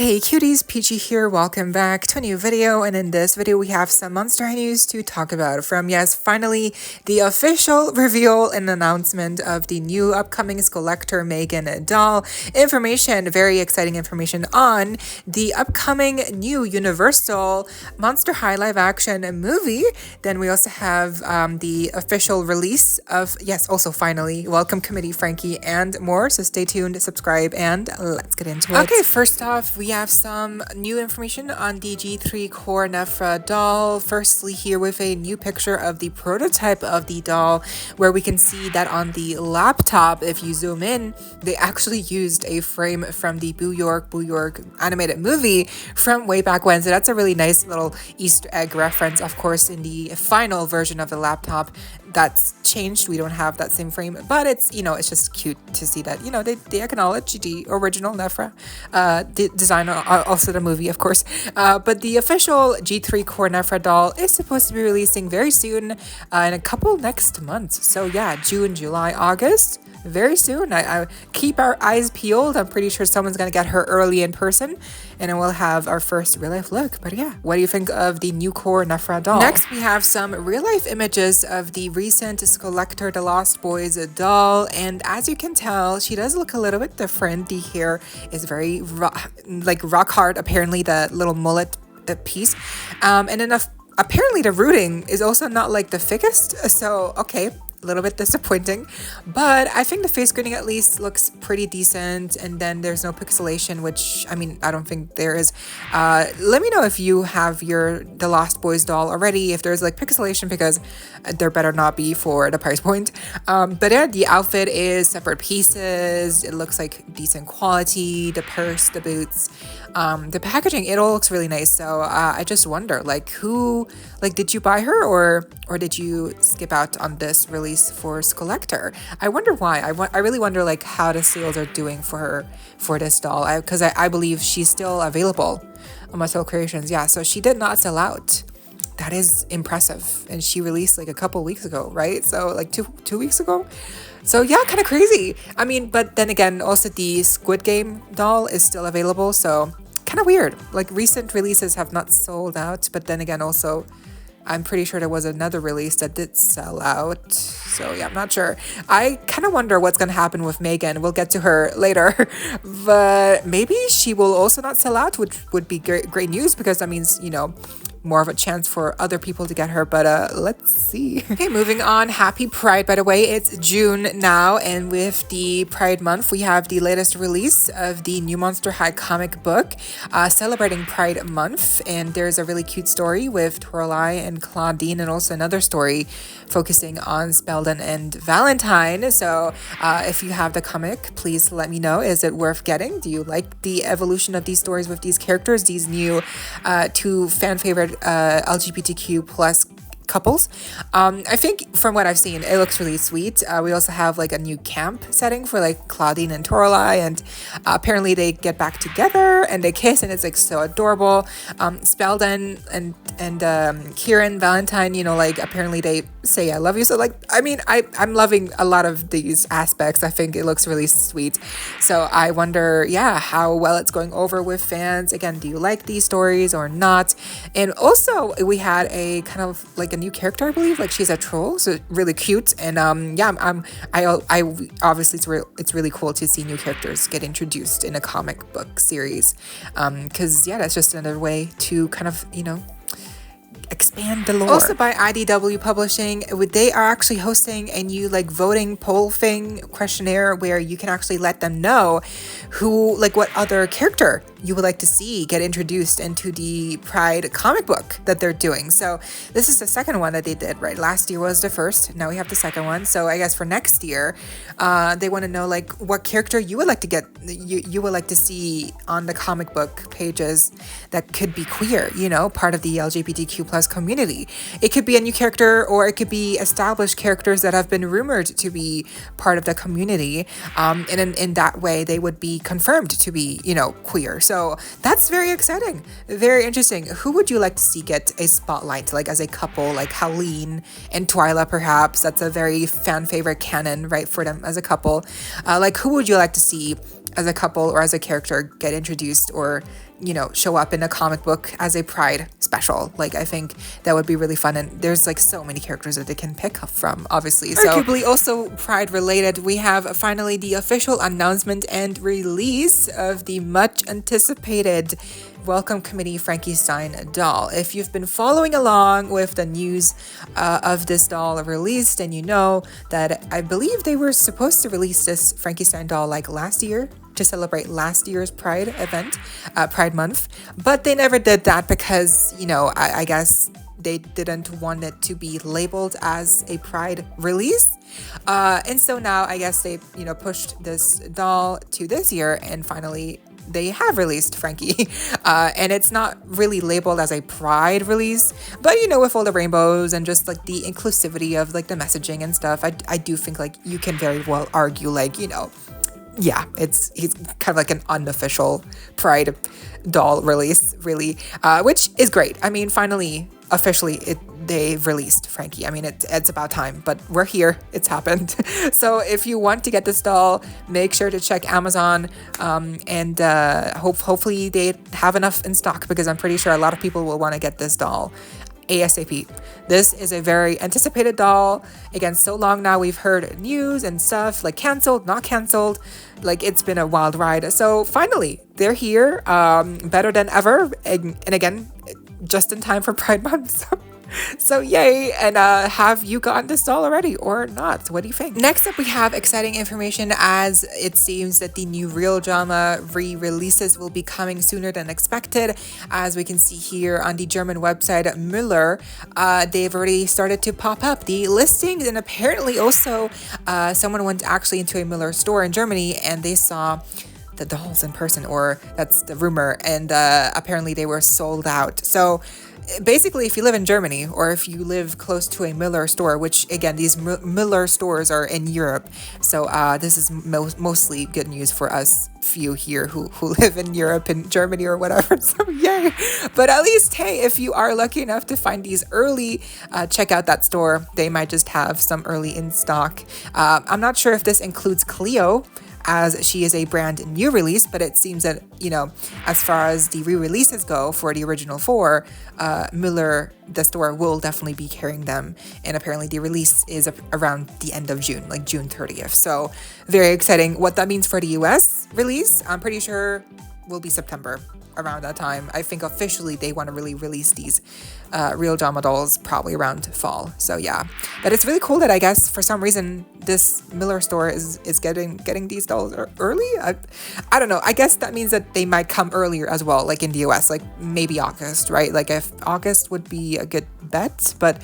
Hey cuties, PeachY here, welcome back to a new video, and in this video we have some Monster High news to talk about from, yes, finally, the official reveal and announcement of the new upcoming Skullector Megan doll. Information, very exciting information on the upcoming new Universal Monster High live action movie. Then we also have the official release of, yes, also finally, welcome committee Frankie and more, so stay tuned, subscribe, and let's get into it. Okay, first off, we have some new information on the G3 Core Nefra doll. Firstly, here with a new picture of the prototype of the doll, where we can see that on the laptop, if you zoom in, they actually used a frame from the Boo York animated movie from way back when. So that's a really nice little Easter egg reference. Of course, in the final version of the laptop, that's changed. We don't have that same frame, but it's, you know, it's just cute to see that, you know, they acknowledge the original Nefra design, also the movie, of course. But the official G3 Core Nefra doll is supposed to be releasing very soon, in a couple next months. So yeah, June, July, August. Very soon. I keep our eyes peeled. I'm pretty sure someone's gonna get her early in person, and then we'll have our first real life look. But yeah, what do you think of the new Core Nefra doll? Next, we have some real life images of the recent Skullector The Lost Boys doll, and as you can tell, she does look a little bit different. The hair is very rock hard. Apparently, the little mullet piece, and then apparently the rooting is also not like the thickest. So okay, a little bit disappointing, but I think the face grading at least looks pretty decent, and then there's no pixelation, which I mean, I don't think there is. Let me know if you have the Lost Boys doll already, if there's like pixelation, because there better not be for the price point. But yeah, the outfit is separate pieces. It looks like decent quality. The purse, the boots, the packaging, it all looks really nice. So I just wonder, like, did you buy her, or did you skip out on this release for Skullector? I wonder why. I really wonder like how the sales are doing for this doll, because I believe she's still available on Muscle Creations. Yeah, so she did not sell out. That is impressive, and she released like a couple weeks ago, right? So like two weeks ago. So yeah, kind of crazy. I mean, but then again, also the Squid Game doll is still available, so kind of weird. Like recent releases have not sold out, but then again, also I'm pretty sure there was another release that did sell out. So yeah, I'm not sure. I kind of wonder what's going to happen with Megan. We'll get to her later. But maybe she will also not sell out, which would be great news, because that means, you know, more of a chance for other people to get her, but let's see. Okay, moving on. Happy Pride, by the way. It's June now, and with the Pride month, we have the latest release of the new Monster High comic book celebrating Pride month, and there's a really cute story with Toralei and Claudine, and also another story focusing on Spelden and Valentine. So if you have the comic, please let me know. Is it worth getting? Do you like the evolution of these stories with these characters, these new two fan favorite LGBTQ plus couples? I think from what I've seen, it looks really sweet. We also have like a new camp setting for like Claudine and Toralei, and apparently they get back together and they kiss, and it's like so adorable. Spelden and Kieran Valentine, you know, like apparently they say I love you. So like, I mean, I'm loving a lot of these aspects. I think it looks really sweet. So I wonder, yeah, how well it's going over with fans. Again, do you like these stories or not? And also we had a kind of like a new character, I believe, like she's a troll, so really cute. And yeah, I obviously it's really cool to see new characters get introduced in a comic book series, because yeah, that's just another way to kind of, you know, expand the lore. Also by IDW Publishing, they are actually hosting a new like voting poll thing, questionnaire, where you can actually let them know who, like what other character you would like to see get introduced into the Pride comic book that they're doing. So this is the second one that they did, right? Last year was the first, now we have the second one. So I guess for next year, they want to know like what character you would like to get, you would like to see on the comic book pages that could be queer, you know, part of the LGBTQ plus community. It could be a new character, or it could be established characters that have been rumored to be part of the community, and in that way they would be confirmed to be, you know, queer. So that's very exciting, very interesting. Who would you like to see get a spotlight, like as a couple, like Howleen and Twyla perhaps? That's a very fan favorite canon, right, for them as a couple. Like who would you like to see as a couple or as a character get introduced or you know, show up in a comic book as a Pride special. Like, I think that would be really fun, and there's like so many characters that they can pick up from, obviously. So arguably also Pride related, we have finally the official announcement and release of the much anticipated Welcome Committee Frankenstein doll. If you've been following along with the news of this doll released, and you know that I believe they were supposed to release this Frankenstein doll like last year to celebrate last year's Pride event, Pride month, but they never did that because, you know, I guess they didn't want it to be labeled as a Pride release. And so now I guess they, you know, pushed this doll to this year, and finally they have released Frankie. And it's not really labeled as a Pride release, but you know, with all the rainbows and just like the inclusivity of like the messaging and stuff, I do think like you can very well argue like, you know, yeah, he's kind of like an unofficial Pride doll release, really, which is great. I mean, finally, officially, they've released Frankie. I mean, it's about time, but we're here. It's happened. So if you want to get this doll, make sure to check Amazon, and hopefully they have enough in stock, because I'm pretty sure a lot of people will want to get this doll ASAP. This is a very anticipated doll. Again, so long now we've heard news and stuff like canceled, not canceled, like it's been a wild ride. So finally they're here, better than ever, and again, just in time for Pride Month. So yay. And have you gotten this doll already or not? What do you think? Next up, we have exciting information, as it seems that the new Real Drama re-releases will be coming sooner than expected. As we can see here on the German website Müller, they've already started to pop up the listings, and apparently also someone went actually into a Müller store in Germany and they saw the dolls in person, or that's the rumor, and apparently they were sold out. So basically, if you live in Germany, or if you live close to a Müller store, which again, these Müller stores are in Europe, so this is mostly good news for us few here who live in Europe and Germany or whatever, so yay. But at least, hey, if you are lucky enough to find these early, check out that store. They might just have some early in stock. I'm not sure if this includes Cleo, as she is a brand new release, but it seems that, you know, as far as the re-releases go for the original four, Müller, the store, will definitely be carrying them, and apparently the release is around the end of June, like June 30th. So very exciting. What that means for the US release, I'm pretty sure will be September, around that time. I think officially they want to really release these Real Drama dolls probably around fall. So yeah, but it's really cool that I guess for some reason this Müller store is getting these dolls early. I don't know. I guess that means that they might come earlier as well, like in the US, like maybe August, right? Like if August would be a good bet, but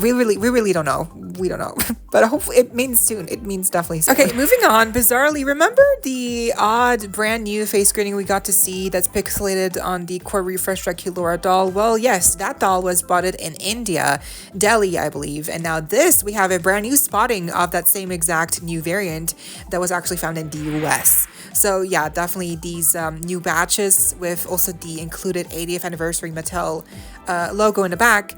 we really don't know. We don't know. But hopefully it means soon. It means definitely soon. Okay, moving on. Bizarrely, remember the odd brand new face screening we got to see that's pixelated on the core refresh Draculaura doll? Well, yes, that doll was spotted in India, Delhi, I believe. And now this, we have a brand new spotting of that same exact new variant that was actually found in the US. So yeah, definitely these new batches with also the included 80th anniversary Mattel logo in the back.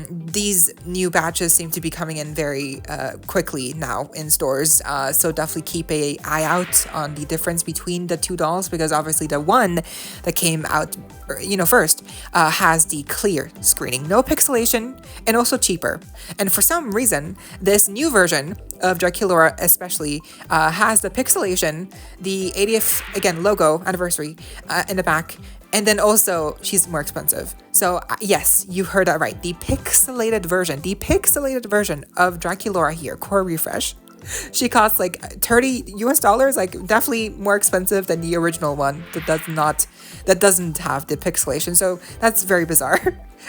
These new batches seem to be coming in very quickly now in stores. So definitely keep an eye out on the difference between the two dolls, because obviously the one that came out, you know, first has the clear screening, no pixelation, and also cheaper. And for some reason, this new version of Draculaura especially has the pixelation, the 80th, again, logo anniversary in the back, and then also she's more expensive. So yes, you heard that right. The pixelated version of Draculaura here, core refresh, she costs like $30 like definitely more expensive than the original one that doesn't have the pixelation. So that's very bizarre.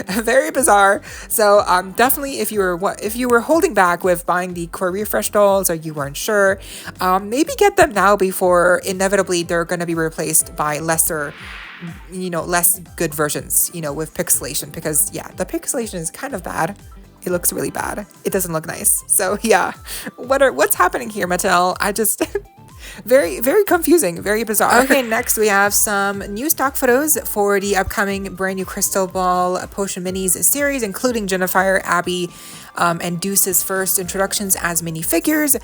Very bizarre. So definitely if you were holding back with buying the core refresh dolls, or you weren't sure, maybe get them now before inevitably they're going to be replaced by less good versions, with pixelation, because yeah, the pixelation is kind of bad. It looks really bad. It doesn't look nice. So yeah, what's happening here, Mattel? I just very, very confusing, very bizarre. Okay, next we have some new stock photos for the upcoming brand new Crystal Ball Potion Minis series, including Jennifer, Abby, and Deuce's first introductions as minifigures,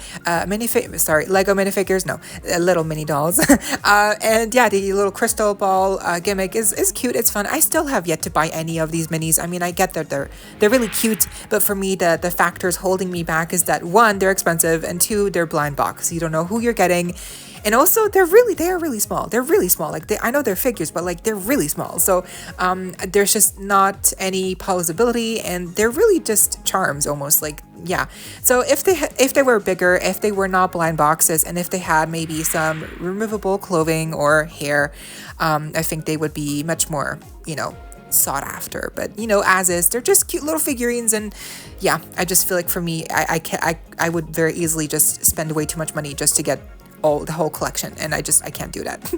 Lego minifigures, no, little mini dolls. And yeah, the little crystal ball gimmick is cute. It's fun. I still have yet to buy any of these minis. I mean, I get that they're really cute, but for me, the factors holding me back is that one, they're expensive, and two, they're blind box. You don't know who you're getting. And also, they are really small. They're really small. Like, I know they're figures, but like they're really small. So there's just not any palatability, and they're really just charms almost. Like, yeah. So if they were bigger, if they were not blind boxes, and if they had maybe some removable clothing or hair, I think they would be much more, sought after. But as is, they're just cute little figurines, and yeah, I just feel like for me, I would very easily just spend way too much money just to get the whole collection, and I can't do that.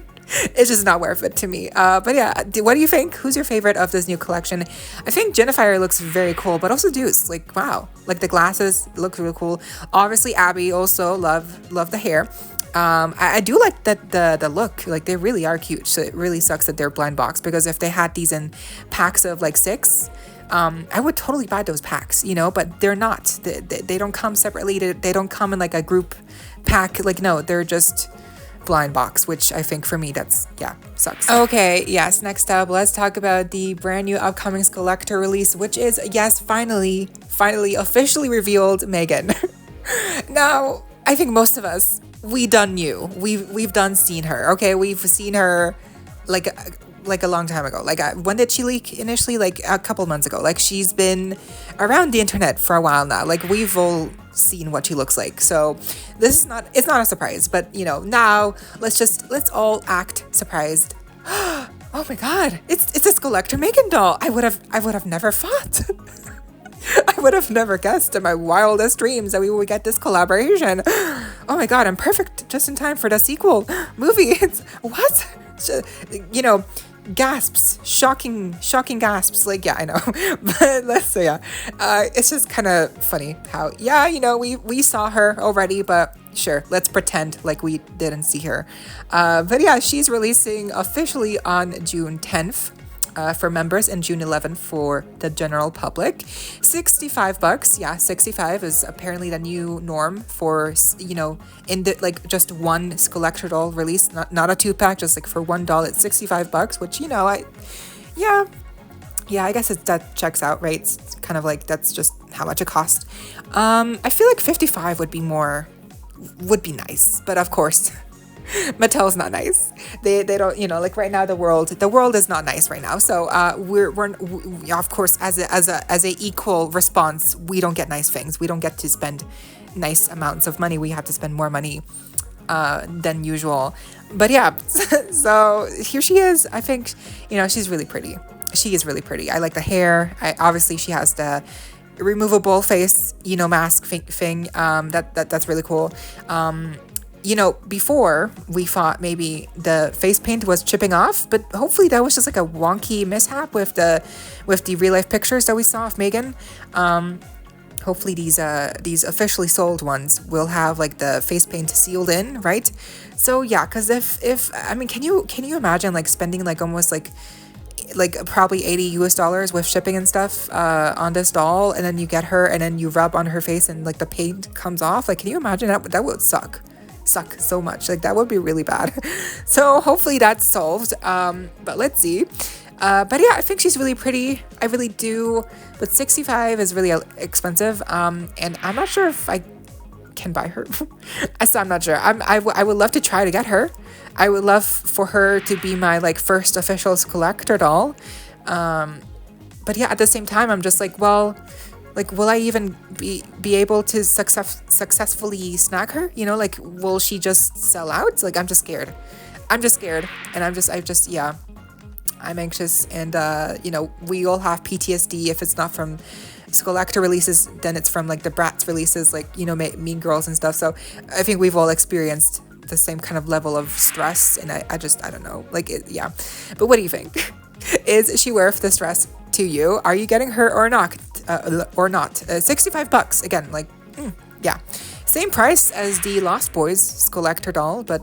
It's just not worth it to me. But yeah, what do you think? Who's your favorite of this new collection? I think Jennifer looks very cool, but also Deuce, like, wow, like the glasses look really cool. Obviously Abby, also love the hair. I do like that the look, like they really are cute. So it really sucks that they're blind box, because if they had these in packs of like 6, I would totally buy those packs, but they're not. They don't come separately. They don't come in like a group pack. Like, no, they're just blind box, which I think for me, that's, yeah, sucks. Okay, yes, next up, let's talk about the brand new upcoming Skullector release, which is, yes, finally officially revealed Megan. Now, I think most of us, we done knew. We've done seen her, okay? We've seen her like a long time ago. Like, when did she leak initially? Like a couple months ago. Like, she's been around the internet for a while now. Like, we've all seen what she looks like. So it's not a surprise, but now let's all act surprised. Oh my god, it's a Skullector Megan doll. I would have never thought. I would have never guessed in my wildest dreams that we would get this collaboration. Oh my god, I'm perfect just in time for the sequel movie. It's what? Gasps, shocking gasps. Like, yeah, I know. But let's say, yeah, it's just kind of funny how, yeah, we saw her already, but sure, let's pretend like we didn't see her. But yeah, she's releasing officially on June 10th. For members, and June 11th for the general public. $65. Yeah, 65 is apparently the new norm for, in the, like, just one Skullector doll release, not a 2-pack, just like for one doll, it's $65, which, I guess that checks out, right? It's kind of like, that's just how much it costs. I feel like 55 would be nice, but of course, Mattel's not nice. They don't, like right now the world is not nice right now. So we're of course, as a equal response, we don't get nice things. We don't get to spend nice amounts of money. We have to spend more money than usual. But yeah, so here she is. I think she's really pretty. She is really pretty. I like the hair. Obviously she has the removable face mask thing. That's really cool. Before we thought maybe the face paint was chipping off, but hopefully that was just like a wonky mishap with the real life pictures that we saw of Megan. Hopefully these officially sold ones will have like the face paint sealed in, right? So yeah, because if I mean, can you imagine like spending like almost like probably $80 with shipping and stuff on this doll, and then you get her and then you rub on her face and like the paint comes off? Like, can you imagine that would suck so much. Like, that would be really bad. So hopefully that's solved, but let's see. But yeah, I think she's really pretty. I really do, but 65 is really expensive, and I'm not sure if I can buy her. So I'm not sure. I would love to try to get her. I would love for her to be my like first official Skullector doll, but yeah, at the same time I'm just like, well, like, will I even be able to successfully snag her? Like, will she just sell out? Like, I'm just scared. And yeah, I'm anxious. And, we all have PTSD. If it's not from Skullector releases, then it's from, like, the Bratz releases, like, Mean Girls and stuff. So I think we've all experienced the same kind of level of stress. And I don't know. Like, yeah. But what do you think? Is she worth the stress to you? Are you getting her or not? $65 again, like, yeah, same price as the Lost Boys Skullector doll, but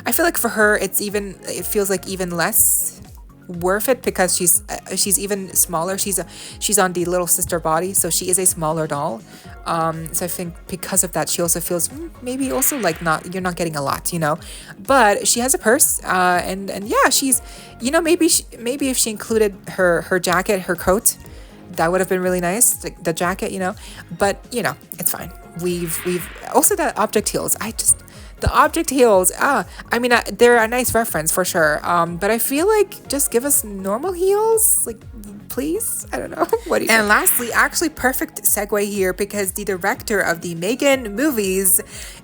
I feel like for her it feels like even less worth it because she's even smaller. She's on the little sister body, so she is a smaller doll. So I think because of that, she also feels maybe also like you're not getting a lot, you know. But she has a purse, and yeah, she's, you know, maybe if she included her jacket, her coat, that would have been really nice, like the jacket, you know. But you know, it's fine. We've also the object heels. The object heels, I mean, they're a nice reference for sure. But I feel like just give us normal heels, like, please. I don't know. What do you think? And lastly, actually perfect segue here, because the director of the M3GAN movies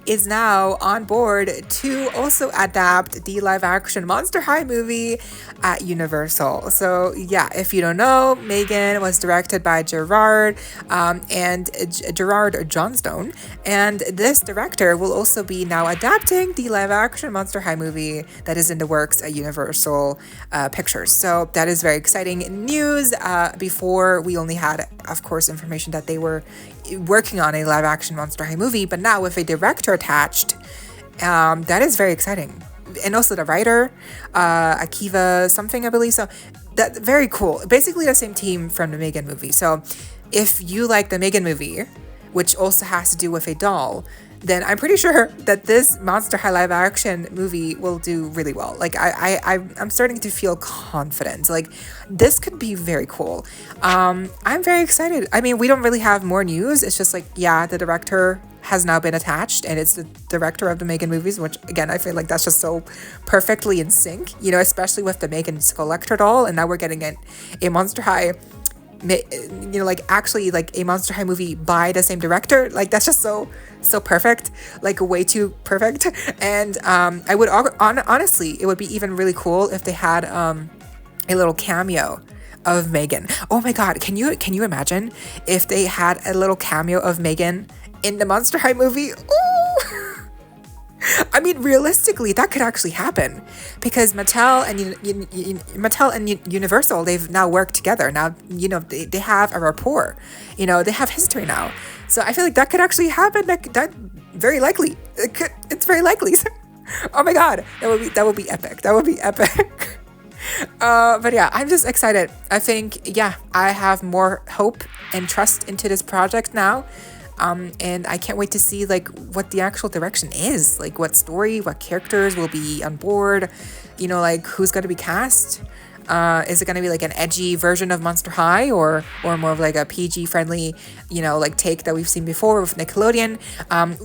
is now on board to also adapt the live-action Monster High movie at Universal. So yeah, if you don't know, M3GAN was directed by Gerard Johnstone, and this director will also be now adapting the live-action Monster High movie that is in the works at Universal Pictures. So that is very exciting news. Before, we only had, of course, information that they were working on a live-action Monster High movie, but now with a director attached, that is very exciting. And also the writer, Akiva something, I believe. So that's very cool. Basically the same team from the M3GAN movie. So if you like the M3GAN movie, which also has to do with a doll, then I'm pretty sure that this Monster High live action movie will do really well. Like I'm starting to feel confident. Like this could be very cool. I'm very excited. I mean, we don't really have more news. It's just like, yeah, the director has now been attached, and it's the director of the M3GAN movies, which again, I feel like that's just so perfectly in sync, you know, especially with the M3GAN Skullector doll, and now we're getting a Monster High, you know, like actually like a Monster High movie by the same director. Like that's just so perfect, like way too perfect. And I would honestly, it would be even really cool if they had a little cameo of M3GAN. Oh my god, can you imagine if they had a little cameo of M3GAN in the Monster High movie? Ooh! I mean, realistically, that could actually happen, because Mattel and Universal, they've now worked together. Now, you know, they have a rapport. You know, they have history now. So I feel like that could actually happen. That very likely. It's very likely. Oh my god, that would be epic. That would be epic. But yeah, I'm just excited. I think, yeah, I have more hope and trust into this project now. And I can't wait to see like what the actual direction is, like what story, what characters will be on board, you know, like who's going to be cast. Is it going to be like an edgy version of Monster High, or more of like a PG friendly, you know, like take that we've seen before with Nickelodeon?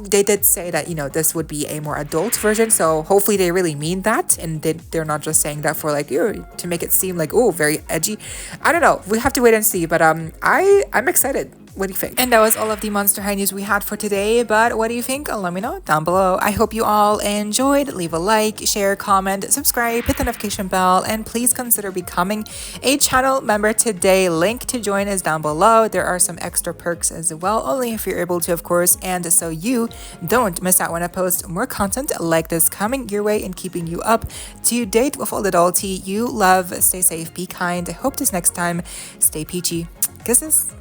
They did say that, you know, this would be a more adult version, so hopefully they really mean that, and they're not just saying that for like, to make it seem like, oh, very edgy. I don't know, we have to wait and see, but I'm excited. What do you think? And that was all of the Monster High news we had for today, but what do you think? Let me know down below. I hope you all enjoyed. Leave a like, share, comment, subscribe, hit the notification bell, and please consider becoming a channel member today. Link to join is down below. There are some extra perks as well, only if you're able to, of course, and so you don't miss out when I post more content like this coming your way and keeping you up to date with all the doll tea you love. Stay safe, be kind. I hope this next time. Stay peachy. Kisses.